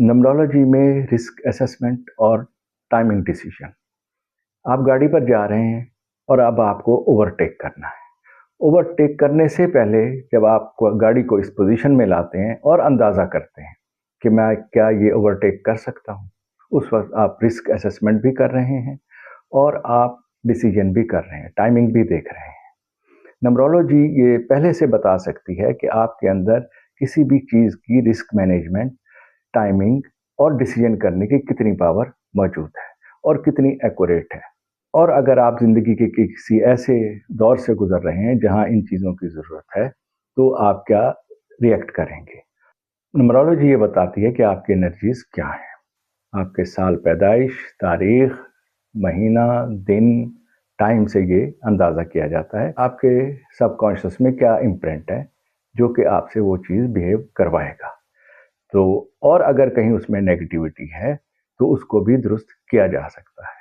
नंबरोलॉजी में risk assessment और timing decision. आप गाड़ी पर जा रहे हैं और अब आपको ओवरटेक करना है। ओवरटेक करने से पहले जब आप गाड़ी को इस पोजीशन में लाते हैं और अंदाज़ा करते हैं कि मैं क्या ये ओवरटेक कर सकता हूँ, उस वक्त आप रिस्क असेसमेंट भी कर रहे हैं और आप डिसीजन भी कर रहे हैं, टाइमिंग भी देख रहे हैं। नंबरोलॉजी ये पहले से बता सकती है कि आपके अंदर किसी भी चीज़ की रिस्क मैनेजमेंट, टाइमिंग और डिसीजन करने की कितनी पावर मौजूद है और कितनी एक्यूरेट है। और अगर आप ज़िंदगी के किसी ऐसे दौर से गुजर रहे हैं जहां इन चीज़ों की ज़रूरत है, तो आप क्या रिएक्ट करेंगे। नंबरोलॉजी ये बताती है कि आपकी एनर्जीज क्या है। आपके साल पैदाइश, तारीख, महीना, दिन, टाइम से ये अंदाज़ा किया जाता है आपके सबकॉन्शियस में क्या इम्प्रिंट है जो कि आपसे वो चीज़ बिहेव करवाएगा। तो और अगर कहीं उसमें नेगेटिविटी है तो उसको भी दुरुस्त किया जा सकता है।